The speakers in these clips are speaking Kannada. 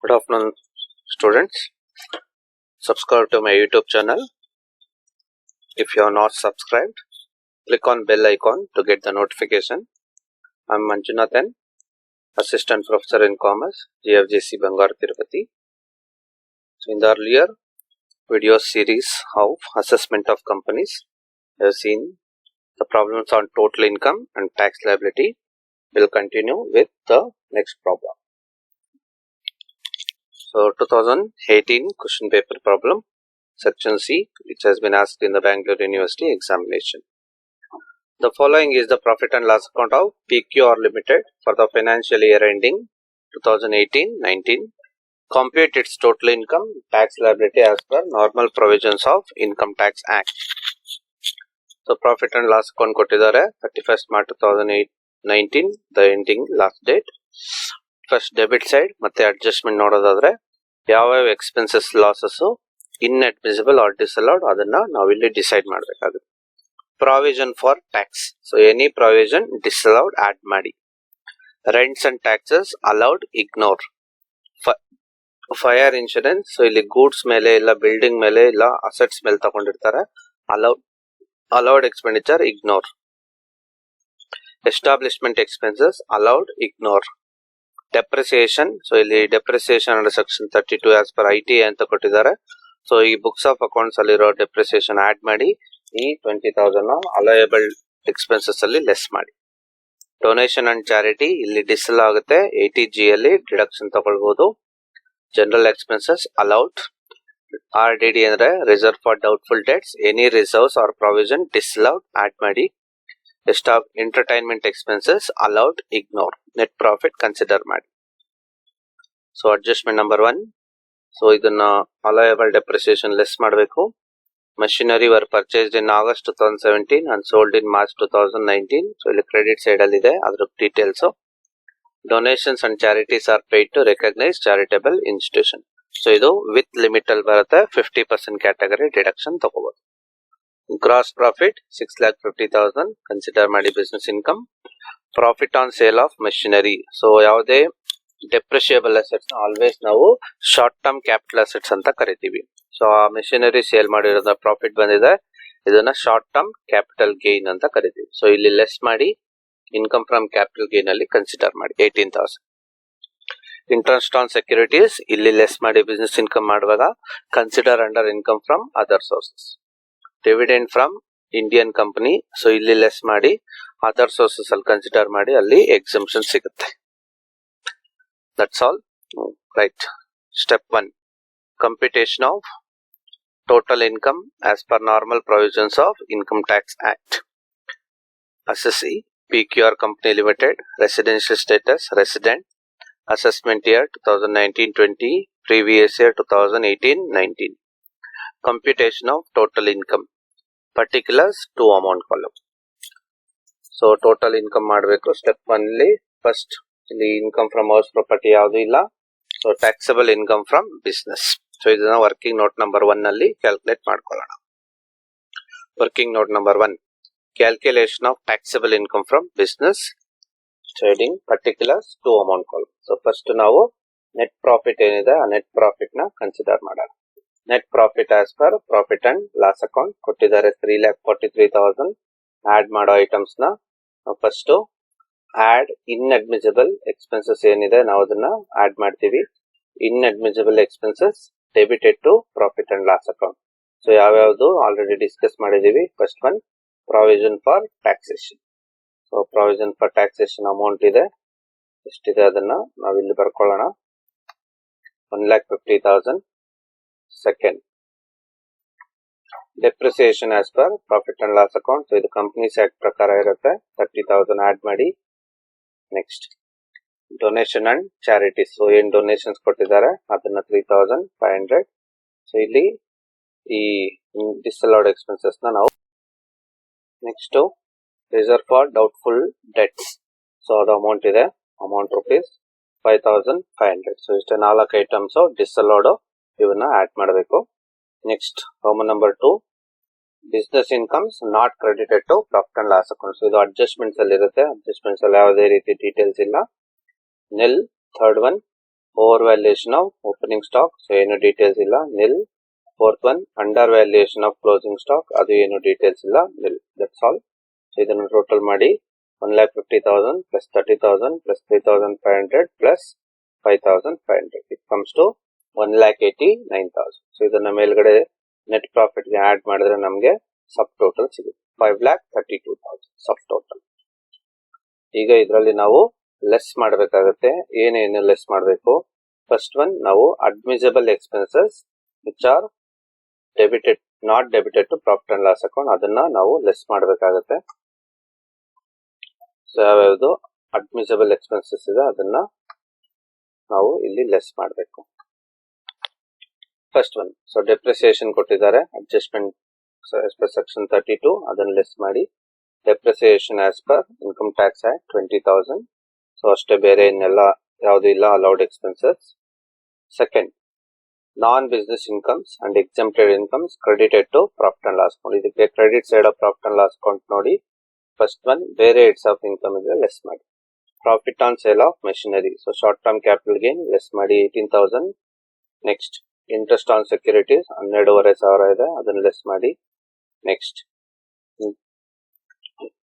Good afternoon, students. Subscribe to my YouTube channel. If you are not subscribed, click on bell icon to get the notification. I'm Manjunathan, Assistant Professor in Commerce, GFGC Bangalore Tirupati. So in the earlier video series of assessment of companies, we have seen the problems on total income and tax liability. We'll continue with the next problem. So 2018 question paper problem, section C, which has been asked in the Bangalore University examination. The following is the profit and loss account of PQR Limited for the financial year ending 2018-19. Compute its total income, tax liability as per normal provisions of Income Tax Act. So profit and loss account ಕೊಟ್ಟಿದ್ದಾರೆ 31st March 2019 the ending last date. First debit side ಮತ್ತೆ ಅಡ್ಜಸ್ಟ್ಮೆಂಟ್ ನೋಡೋದಾದ್ರೆ ಯಾವ್ಯಾವ expenses losses inadmissible or disallowed ಅದನ್ನ ನಾವಿಲ್ಲಿ ಡಿಸೈಡ್ ಮಾಡಬೇಕಾಗುತ್ತೆ. Provision for tax, so any provision disallowed add ಮಾಡಿ. Rents and taxes allowed ignore. Fire insurance, so ಇಲ್ಲಿ ಗೂಡ್ಸ್ ಮೇಲೆ ಇಲ್ಲ ಬಿಲ್ಡಿಂಗ್ ಮೇಲೆ ಇಲ್ಲ ಅಸೆಟ್ಸ್ ಮೇಲೆ ತಗೊಂಡಿರ್ತಾರೆ, allowed expenditure ignore. Establishment expenses allowed ignore. Depreciation, so ಇಲ್ಲಿ depreciation under section 32 as per ITA ಅಂತ ಕೊಟ್ಟಿದ್ದಾರೆ. ಸೊ ಈ ಬುಕ್ಸ್ ಆಫ್ ಅಕೌಂಟ್ಸ್ ಅಲ್ಲಿರೋ ಡೆಪ್ರಿಸಿಯೇಷನ್ ಆಡ್ ಮಾಡಿ ಈ 20,000 ಅಲಯಬಲ್ ಎಕ್ಸ್ಪೆನ್ಸಸ್ ಅಲ್ಲಿ ಲೆಸ್ ಮಾಡಿ. ಡೊನೇಷನ್ ಅಂಡ್ ಚಾರಿಟಿ ಇಲ್ಲಿ ಡಿಸಲ್ ಆಗುತ್ತೆ, 80G ಅಲ್ಲಿ ಡಿಡಕ್ಷನ್ ತಗೊಳ್ಬಹುದು. General expenses allowed. RDD ಅಂದ್ರೆ reserve for doubtful debts, any reserves or provision disallowed add ಮಾಡಿ. Entertainment expenses allowed ignore. Net profit consider ಮಾಡಿ. ಸೊ ಅಡ್ಜಸ್ಟ್ಮೆಂಟ್ ನಂಬರ್ 1, ಸೊ ಇದನ್ನ ಅಲಯಬಲ್ ಡೆಪ್ರಿಸಿಯೇಷನ್ ಲೆಸ್ ಮಾಡಬೇಕು. Machinery were purchased in August 2017 and sold in March 2019. So ಇಲ್ಲಿ ಕ್ರೆಡಿಟ್ ಸೈಡ್ ಅಲ್ಲಿ ಇದೆ ಅದ್ರ details. Donations and charities are paid to recognise charitable institution. So ಇದು ವಿತ್ ಲಿಮಿಟ್ ಅಲ್ಲಿ ಬರುತ್ತೆ, 50% ಕ್ಯಾಟಗರಿ ಡಿಡಕ್ಷನ್ ತಗೋಬಹುದು. ಗ್ರಾಸ್ ಪ್ರಾಫಿಟ್ 6,50,000 ಕನ್ಸಿಡರ್ ಮಾಡಿ business income. Profit on sale of machinery, so ಯಾವುದೇ ಡೆಪ್ರಿಷಿಯಬಲ್ ಅಸೆಟ್ಸ್ ಆಲ್ವೇಸ್ ನಾವು ಶಾರ್ಟ್ ಟರ್ಮ್ ಕ್ಯಾಪಿಟಲ್ ಅಸೆಟ್ಸ್ ಅಂತ ಕರಿತೀವಿ. ಸೊ ಆ ಮೆಷಿನರಿ ಸೇಲ್ ಮಾಡಿರೋದ ಪ್ರಾಫಿಟ್ ಬಂದಿದೆ, ಇದನ್ನ ಶಾರ್ಟ್ ಟರ್ಮ್ ಕ್ಯಾಪಿಟಲ್ ಗೇನ್ ಅಂತ ಕರಿತೀವಿ. ಸೊ ಇಲ್ಲಿ ಲೆಸ್ ಮಾಡಿ ಇನ್ಕಮ್ ಫ್ರಮ್ ಕ್ಯಾಪಿಟಲ್ ಗೇನ್ ಅಲ್ಲಿ ಕನ್ಸಿಡರ್ ಮಾಡಿ 18,000. ಇಂಟ್ರೆಸ್ಟ್ ಆನ್ ಸೆಕ್ಯೂರಿಟೀಸ್ ಇಲ್ಲಿ ಲೆಸ್ ಮಾಡಿ ಬಿಸ್ನೆಸ್ ಇನ್ಕಮ್ ಮಾಡುವಾಗ consider under income from other sources. Dividend from Indian company, so ಇಲ್ಲಿ ಲೆಸ್ ಮಾಡಿ ಅದರ್ ಸೋರ್ಸಸ್ ಅಲ್ಲಿ ಕನ್ಸಿಡರ್ ಮಾಡಿ, ಅಲ್ಲಿ ಎಕ್ಸಂಪ್ಷನ್ ಸಿಗುತ್ತೆ. That's all. Right. Step 1, computation of total income as per normal provisions of income tax act. Assessee PQR company limited, residential status resident, assessment year 2019-20, previous year 2018-19. Computation of total income, particulars to amount column. So total income ಮಾಡಬೇಕು. ಸ್ಟೆಪ್ 1 ಅಲ್ಲಿ ಫಸ್ಟ್ ಇಲ್ಲಿ ಇನ್ಕಮ್ ಫ್ರಮ್ ಹೌಸ್ ಪ್ರಾಪರ್ಟಿ ಯಾವುದು ಇಲ್ಲ, so taxable income from business. So ಇದನ್ನ ವರ್ಕಿಂಗ್ ನೋಟ್ ನಂಬರ್ 1 ಅಲ್ಲಿ ಕ್ಯಾಲ್ಕುಲೇಟ್ ಮಾಡ್ಕೊಳ್ಳೋಣ. Working note number 1, calculation of taxable income from business trading particulars to amount column. So first ನಾವು ನೆಟ್ ಪ್ರಾಫಿಟ್ ಏನಿದೆ ಆ ನೆಟ್ ಪ್ರಾಫಿಟ್ ನ ಕನ್ಸಿಡರ್ ಮಾಡೋಣ. Net profit as per profit and loss account ಕೊಟ್ಟಿದ್ದಾರೆ 3,43,000. ಆಡ್ ಮಾಡೋ ಐಟಮ್ಸ್ ನ ಫಸ್ಟ್ ಆಡ್ ಇನ್ಅಡ್ಮಿಸಿಬಲ್ ಎಕ್ಸ್ಪೆನ್ಸಸ್ ಏನಿದೆ ನಾವು ಅದನ್ನ ಆಡ್ ಮಾಡ್ತೀವಿ. Inadmissible expenses debited to profit and loss account. So ಯಾವ್ಯಾವ್ದು ಆಲ್ರೆಡಿ ಡಿಸ್ಕಸ್ ಮಾಡಿದೀವಿ. First one provision for taxation. So provision for taxation amount ಇದೆ, ಎಷ್ಟಿದೆ ಅದನ್ನ ನಾವಿಲ್ಲಿ ಬರ್ಕೊಳ್ಳೋಣ. 1,50,000. Second, depreciation as per profit and loss account. So ಇದು ಕಂಪನೀಸ್ ಆಕ್ಟ್ ಪ್ರಕಾರ ಇರುತ್ತೆ, 30,000 ಆಡ್ ಮಾಡಿ. Next donation and charities, so ಏನ್ ಡೊನೇಷನ್ಸ್ ಕೊಟ್ಟಿದ್ದಾರೆ ಅದನ್ನ 3,500. ಸೊ ಇಲ್ಲಿ ಈ ಡಿಸಲೌಡ್ ಎಕ್ಸ್ಪೆನ್ಸಸ್ ನ ನಾವು. Next reserve for doubtful debts, so ಅದು ಅಮೌಂಟ್ ಇದೆ, ಅಮೌಂಟ್ ರುಪೀಸ್ 5,500. ಸೊ ಇಷ್ಟೇ 4 ಐಟಮ್ಸ್ ಡಿಸಲೌಡ್, ಇವನ್ನ ಆಡ್ ಮಾಡಬೇಕು. Next Roman number 2, business incomes not credited to profit and loss account. ಇದು ಅಡ್ಜಸ್ಟ್ಮೆಂಟ್ಸ್ ಅಲ್ಲಿ ಇರುತ್ತೆ, ಅಡ್ಜಸ್ಟ್ಮೆಂಟ್ಸ್ ಅಲ್ಲಿ ಯಾವುದೇ ರೀತಿ ಡೀಟೇಲ್ಸ್ ಇಲ್ಲ. Nil. Third one over valuation of opening stock, so ಏನು ಡೀಟೇಲ್ಸ್ ಇಲ್ಲ, nil. Fourth one under valuation of closing stock, ಅದು ಏನು ಡೀಟೇಲ್ಸ್ ಇಲ್ಲ, ನಿಲ್. That's all. ಸೊ ಇದನ್ನು ಟೋಟಲ್ ಮಾಡಿ 1,50,000 plus 30,000 plus 3,500 plus 5,500. It comes to 1,89,000. So ಇದನ್ನ ಮೇಲ್ಗಡೆ ನೆಟ್ ಪ್ರಾಫಿಟ್ ಗೆ ಆಡ್ ಮಾಡಿದ್ರೆ ನಮಗೆ ಸಬ್ ಟೋಟಲ್ ಸಿಗುತ್ತೆ 5,32,000 ಸಬ್ ಟೋಟಲ್. ಈಗ ಇದರಲ್ಲಿ ನಾವು ಲೆಸ್ ಮಾಡಬೇಕಾಗುತ್ತೆ. ಏನೇನು ಲೆಸ್ ಮಾಡಬೇಕು? ಫಸ್ಟ್ ಒನ್, ನಾವು admissible expenses which are debited, not debited to profit and loss account, ಅದನ್ನ ನಾವು ಲೆಸ್ ಮಾಡಬೇಕಾಗುತ್ತೆ. ಸೊ ಯಾವ್ಯಾವುದು ಅಡ್ಮಿಸಬಲ್ ಎಕ್ಸ್ಪೆನ್ಸಸ್ ಇದೆ ಅದನ್ನ ನಾವು ಇಲ್ಲಿ ಲೆಸ್ ಮಾಡಬೇಕು. ಫಸ್ಟ್ ಒನ್, ಸೊ ಡೆಪ್ರಿಸಿಯೇಷನ್ ಕೊಟ್ಟಿದ್ದಾರೆ, ಅಡ್ಜಸ್ಟ್ಮೆಂಟ್ ಸೆಕ್ಷನ್ 32, ಅದನ್ನ ಲೆಸ್ ಮಾಡಿ. Depreciation as per income tax act 20,000. So ಅಷ್ಟೇ, ಬೇರೆ ಇನ್ನೆಲ್ಲ ಯಾವುದು ಇಲ್ಲ allowed expenses. Second, non business incomes and exempted incomes credited to profit and loss account. ಇದಕ್ಕೆ credit side of profit and loss account ನೋಡಿ. ಫಸ್ಟ್ ಒನ್, ಬೇರೆ ಹೆಡ್ಸ್ ಆಫ್ ಇನ್ಕಮ್ ಇದ್ರೆ ಲೆಸ್ ಮಾಡಿ. Profit on sale of machinery, so short term capital gain less ಮಾಡಿ 18,000. ನೆಕ್ಸ್ಟ್, ಇಂಟ್ರೆಸ್ಟ್ ಆನ್ ಸೆಕ್ಯೂರಿಟೀಸ್ 12,500 ಇದೆ, ಅದನ್ನ ಲೆಸ್ ಮಾಡಿ. Next,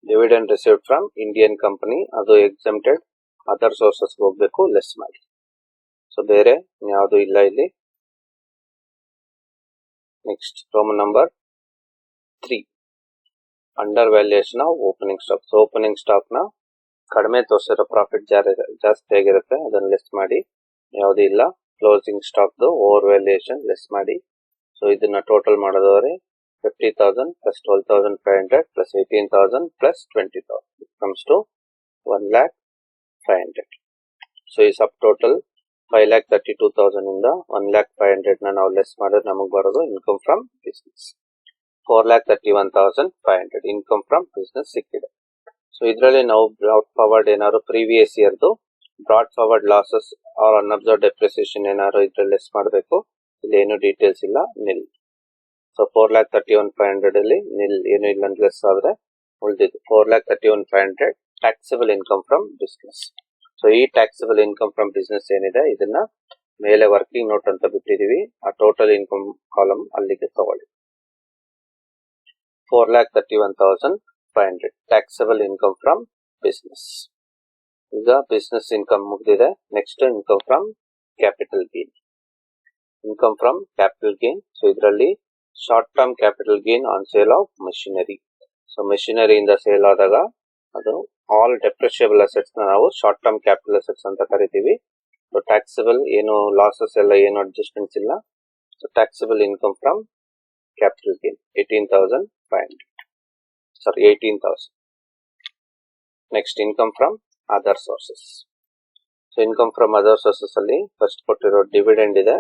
dividend received from Indian company, ಅದು ಎಕ್ಸೆಂಪ್ಟೆಡ್, ಅದರ್ ಸೋರ್ಸಸ್ ಹೋಗ್ಬೇಕು, ಲೆಸ್ ಮಾಡಿ. ಸೊ ಬೇರೆ ಯಾವುದು ಇಲ್ಲ ಇಲ್ಲಿ. Next, Roman number 3, under valuation of opening stock. So opening stock ನ ಕಡಿಮೆ ತೋರಿಸಿರೋ ಪ್ರಾಫಿಟ್ ಜಾಸ್ತಿ ಆಗಿರುತ್ತೆ, ಅದನ್ನ ಲೆಸ್ ಮಾಡಿ. ಯಾವುದು ಇಲ್ಲ. Closing stock over valuation less ಮಾಡಿ. ಸೊ ಇದನ್ನ ಟೋಟಲ್ ಮಾಡೋದಾದ್ರೆ 50,000 plus 12,500 plus 18,000 plus 20,000. It comes to 1,05,000. So ಈ ಸಬ್ ಟೋಟಲ್ 5,32,000 ಇಂದ 1,05,000 ನ ನಾವು ಲೆಸ್ ಮಾಡಿದ್ರೆ ನಮಗೆ ಬರೋದು income from business 4,31,500 income from business ಸಿಕ್ಕಿದೆ. ಸೊ ಇದರಲ್ಲಿ ನಾವು ಬ್ರಾಡ್ ಫಾರ್ವರ್ಡ್ ಏನಾದ್ರು ಪ್ರೀವಿಯಸ್ ಇಯರ್ದು brought forward losses or unabsorbed depreciation ಏನಾದ್ರು ಇದ್ರಲ್ಲಿ ಲೆಸ್ ಮಾಡಬೇಕು. ಇಲ್ಲಿ ಏನು ಡೀಟೇಲ್ಸ್ ಇಲ್ಲ, ನಿಲ್. ಸೊ 4,31,500 ಅಲ್ಲಿ ನಿಲ್, ಏನು ಇಲ್ಲ ಅಂತ ಲೆಸ್ ಆದ್ರೆ ಉಳಿದಿದ್ದು 4,31,500 taxable income from business. So ಈ ಟ್ಯಾಕ್ಸಬಲ್ ಇನ್ಕಮ್ ಫ್ರಮ್ ಬಿಸ್ನೆಸ್ ಏನಿದೆ ಇದನ್ನ ಮೇಲೆ ವರ್ಕಿಂಗ್ ನೋಟ್ ಅಂತ ಬಿಟ್ಟಿದೀವಿ, ಆ ಟೋಟಲ್ ಇನ್ಕಮ್ ಕಾಲಮ್ ಅಲ್ಲಿಗೆ ತಗೊಳ್ಳಿ. 4,31,500 ಟ್ಯಾಕ್ಸಬಲ್ ಇನ್ಕಮ್ ಫ್ರಮ್ ಬಿಸ್ನೆಸ್. ಈಗ ಬಿಸ್ನೆಸ್ ಇನ್ಕಮ್ ಮುಗಿದಿದೆ. Next, income from capital gain. Income from capital gain, so ಇದರಲ್ಲಿ short term capital gain on sale of machinery. So ಮಷಿನರಿಯಿಂದ ಸೇಲ್ ಆದಾಗ ಅದು ಆಲ್ ಡೆಪ್ರಿಷಿಯಬಲ್ ಅಸೆಟ್ಸ್ ನಾವು ಶಾರ್ಟ್ ಟರ್ಮ್ ಕ್ಯಾಪಿಟಲ್ ಅಸೆಟ್ಸ್ ಅಂತ ಕರಿತೀವಿ. ಸೊ ಟ್ಯಾಕ್ಸಬಲ್ ಏನು ಲಾಸಸ್ ಎಲ್ಲ ಏನು ಅಡ್ಜಸ್ಟ್ಮೆಂಟ್ಸ್ ಇಲ್ಲ. So taxable income from capital gain 18,000. Next, income from other sources. So income from other sources ಅಲ್ಲಿ ಫಸ್ಟ್ ಕೊಟ್ಟಿರೋ ಡಿವಿಡೆಂಡ್ ಇದೆ.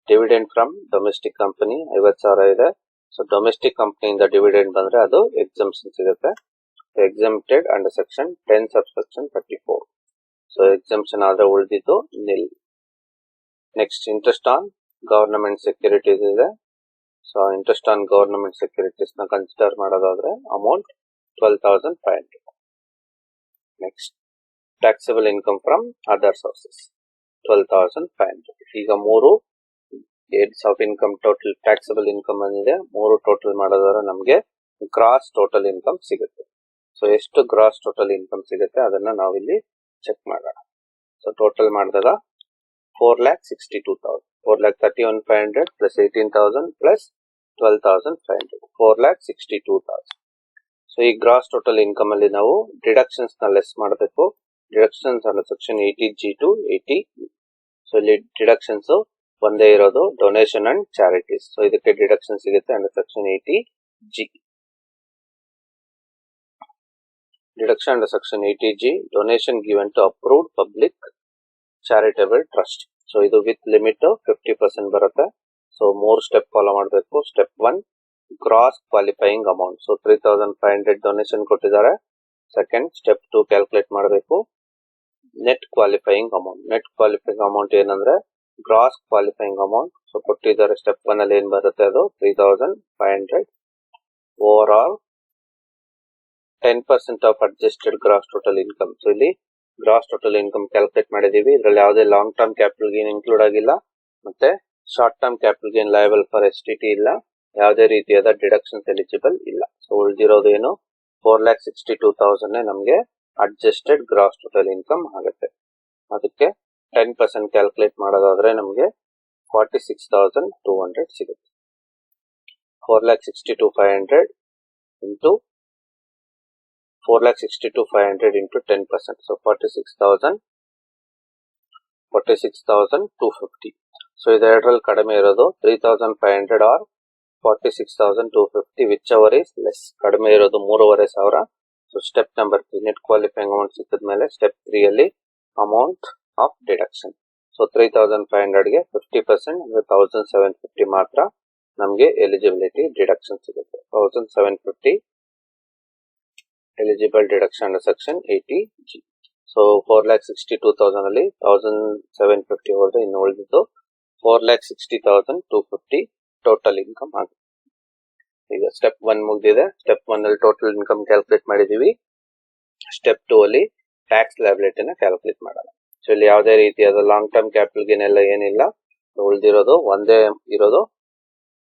ಡಿವಿಡೆಂಡ್ ಫ್ರಮ್ ಡೊಮೆಸ್ಟಿಕ್ ಕಂಪನಿ 50,000 ಇದೆ. ಸೊ ಡೊಮೆಸ್ಟಿಕ್ ಕಂಪನಿಯಿಂದ ಡಿವಿಡೆಂಡ್ ಬಂದ್ರೆ ಅದು ಎಕ್ಸಂಪ್ಷನ್ ಸಿಗುತ್ತೆ. Exempted under section 10 subsection 34. So exemption ಆದ್ರೆ ಉಳಿದಿದ್ದು nil. Next, interest on government securities ಇದೆ. So interest on government securities ನ ಕನ್ಸಿಡರ್ ಮಾಡೋದಾದ್ರೆ amount 12,500. Next, taxable income from other sources 12,500. ಈಗ ಮೂರು heads of income total taxable income ಏನಿದೆ ಮೂರು ಟೋಟಲ್ ಮಾಡೋದಾದ್ರೆ ನಮಗೆ ಗ್ರಾಸ್ ಟೋಟಲ್ ಇನ್ಕಮ್ ಸಿಗುತ್ತೆ. ಸೊ ಎಷ್ಟು ಗ್ರಾಸ್ ಟೋಟಲ್ ಇನ್ಕಮ್ ಸಿಗುತ್ತೆ ಅದನ್ನ ನಾವಿಲ್ಲಿ ಚೆಕ್ ಮಾಡೋಣ. ಸೊ ಟೋಟಲ್ ಮಾಡಿದಾಗ 4,62,000, 4,31,500 plus 18,000 plus 12,500, 4,62,000. ಸೊ ಈ ಗ್ರಾಸ್ ಟೋಟಲ್ ಇನ್ಕಮ್ ಅಲ್ಲಿ ನಾವು ಡಿಡಕ್ಷನ್ಸ್ ನ ಲೆಸ್ ಮಾಡಬೇಕು. ಡಿಡಕ್ಷನ್ಸ್ ಅನ್ನೋ ಸೆಕ್ಷನ್ 80G to 80. ಸೊ ಇಲ್ಲಿ ಡಿಡಕ್ಷನ್ಸ್ ಒಂದೇ ಇರೋದು ಡೊನೇಷನ್ ಅಂಡ್ ಚಾರಿಟೀಸ್. ಸೊ ಇದಕ್ಕೆ ಡಿಡಕ್ಷನ್ ಸಿಗುತ್ತೆ under section 80G. Deduction under section 80G, donation given to approved public charitable trust. So ಇದು ವಿತ್ ಲಿಮಿಟ್ 50% ಬರುತ್ತೆ. ಸೊ 3 ಸ್ಟೆಪ್ ಫಾಲೋ ಮಾಡಬೇಕು. Step 1, gross qualifying amount. So 3,500 donation ಕೊಟ್ಟಿದ್ದಾರೆ. ಸೆಕೆಂಡ್, ಸ್ಟೆಪ್ 2 ಕ್ಯಾಲ್ಕುಲೇಟ್ ಮಾಡಬೇಕು. Net qualifying amount. Net qualifying amount ಏನಂದ್ರೆ ಗ್ರಾಸ್ ಕ್ವಾಲಿಫೈಯಿಂಗ್ ಅಮೌಂಟ್. ಸೊ ಕೊಟ್ಟಿದ್ದಾರೆ ಸ್ಟೆಪ್ 1 ಅಲ್ಲಿ ಏನ್ ಬರುತ್ತೆ ಅದು 3,500. Over all 10% of adjusted gross total income. So ಇಲ್ಲಿ ಗ್ರಾಸ್ ಟೋಟಲ್ ಇನ್ಕಮ್ ಕ್ಯಾಲ್ಕುಲೇಟ್ ಮಾಡಿದೀವಿ. ಇದರಲ್ಲಿ ಯಾವುದೇ long term capital gain include ಆಗಿಲ್ಲ, ಮತ್ತೆ short term capital gain liable for STT ಇಲ್ಲ, ಯಾವುದೇ ರೀತಿಯಾದ ಡಿಡಕ್ಷನ್ಸ್ ಎಲಿಜಿಬಲ್ ಇಲ್ಲ. ಸೊ ಉಳಿದಿರೋದು ಏನು 4,62,000 ನಮಗೆ ಅಡ್ಜಸ್ಟೆಡ್ ಗ್ರಾಸ್ ಟೋಟಲ್ ಇನ್ಕಮ್ ಆಗುತ್ತೆ. ಅದಕ್ಕೆ 10% ಕ್ಯಾಲ್ಕುಲೇಟ್ ಮಾಡೋದಾದ್ರೆ ನಮಗೆ 46,200 ಸಿಗುತ್ತೆ. 4,62,500 into 4,62,500 into 10%. So 46,250. ಸೊ ಇದೆರಡರಲ್ಲಿ ಕಡಿಮೆ ಇರೋದು 3,500 or 46,250, which ever is less. ಕಡಿಮೆ ಇರೋದು 3,500. So step number 3 net qualifying amount ಸಿಕ್ಕಿದ ಮೇಲೆ ಸ್ಟೆಪ್ 3 ಅಲ್ಲಿ ಅಮೌಂಟ್ ಆಫ್ ಡಿಡಕ್ಷನ್. ಸೊ 3,500ಗೆ 50% ಅಂದ್ರೆ 1,750 ಮಾತ್ರ ನಮಗೆ ಎಲಿಜಿಬಿಲಿಟಿ ಡಿಡಕ್ಷನ್ ಸಿಗುತ್ತೆ. 1,750 eligible deduction under section 80G. So 4,62,000 ಅಲ್ಲಿ 1,750 ಹೋದ್ರೆ ಇನ್ನು ಉಳಿದಿದ್ದು 4,60,250 ಟೋಟಲ್ ಇನ್ಕಮ್ ಆಗುತ್ತೆ. ಈಗ ಸ್ಟೆಪ್ 1 ಮುಗಿದಿದೆ. ಸ್ಟೆಪ್ 1 ಅಲ್ಲಿ ಟೋಟಲ್ ಇನ್ಕಮ್ ಕ್ಯಾಲ್ಕುಲೇಟ್ ಮಾಡಿದೀವಿ. ಸ್ಟೆಪ್ 2 ಅಲ್ಲಿ ಟ್ಯಾಕ್ಸ್ ಲಯಬಿಲಿಟಿನ ಕ್ಯಾಲ್ಕುಲೇಟ್ ಮಾಡೋಣ. ಸೊ ಇಲ್ಲಿ ಯಾವುದೇ ರೀತಿಯಾದ ಲಾಂಗ್ ಟರ್ಮ್ ಕ್ಯಾಪಿಟಲ್ ಗೇನ್ ಎಲ್ಲ ಏನಿಲ್ಲ. ಉಳಿದಿರೋದು ಒಂದೇ ಇರೋದು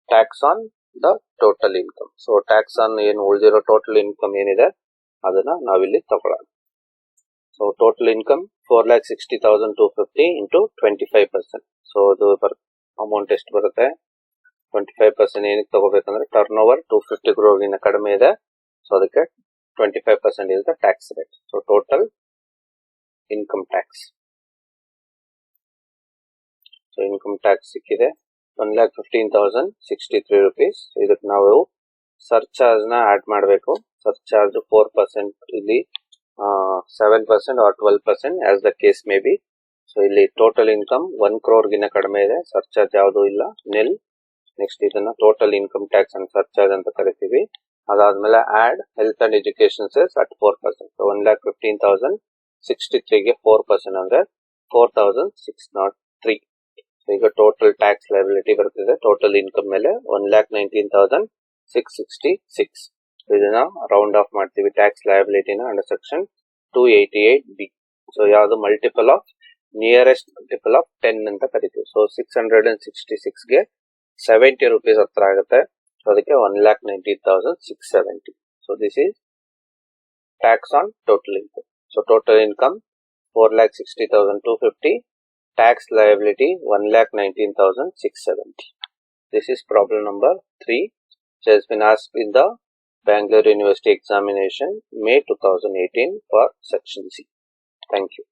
tax on the total income. So tax on ಏನು ಉಳಿದಿರೋ ಟೋಟಲ್ ಇನ್ಕಮ್ ಏನಿದೆ ಅದನ್ನ ನಾವಿಲ್ಲಿ ತಗೊಳ್ಳೋಣ. So total income 4,60,250 into 25%. So ಅದು ಅಮೌಂಟ್ ಎಷ್ಟು ಬರುತ್ತೆ? 25% ಏನಕ್ಕೆ ತಗೋಬೇಕಂದ್ರೆ ಟರ್ನ್ ಓವರ್ 250 crore ಕಡಿಮೆ ಇದೆ. ಸೊ ಅದಕ್ಕೆ 25% is the tax rate. So total income tax. So income tax ಸಿಕ್ಕಿದೆ 1,15,063 rupees. ಇದಕ್ಕೆ ನಾವು ಸರ್ಚಾರ್ಜ್ ನ ಆಡ್ ಮಾಡಬೇಕು. ಸರ್ಚಾರ್ಜ್ 4%, ಇಲ್ಲಿ 7% or 12% as the case may be. So ಇಲ್ಲಿ ಟೋಟಲ್ ಇನ್ಕಮ್ 1 crore ಕಡಿಮೆ ಇದೆ, ಸರ್ಚಾರ್ಜ್ ಯಾವುದೂ ಇಲ್ಲ, ನಿಲ್. ನೆಕ್ಸ್ಟ್ ಇದನ್ನ total income tax and surcharge ಅಂತ ಕರಿತೀವಿ. ಅದಾದ್ಮೇಲೆ add health and education cess at 4%. So 1,15,063ಗೆ 4% ಅಂದ್ರೆ 4,603. ಈಗ ಟೋಟಲ್ ಟ್ಯಾಕ್ಸ್ ಲಯಬಿಲಿಟಿ ಬರ್ತಿದೆ ಟೋಟಲ್ ಇನ್ಕಮ್ ಮೇಲೆ 1,19,666. ಇದನ್ನ ರೌಂಡ್ ಆಫ್ ಮಾಡ್ತೀವಿ ಟ್ಯಾಕ್ಸ್ ಲಯಬಿಲಿಟಿನ ಅಂಡರ್ ಸೆಕ್ಷನ್ 288B. ಸೊ ಯಾವುದು multiple of nearest multiple of 10 ಅಂತ ಕರಿತೀವಿ. ಸೊ 666ಗೆ 70 rupees ಹತ್ರ ಆಗುತ್ತೆ. ಸೊ ಅದಕ್ಕೆ 1,19,670. So this is tax on total income. So total income 4,60,250. Tax liability 1,19,670. This is problem number 3, which has been asked in the Bangalore University examination May 2018 for section C. Thank you.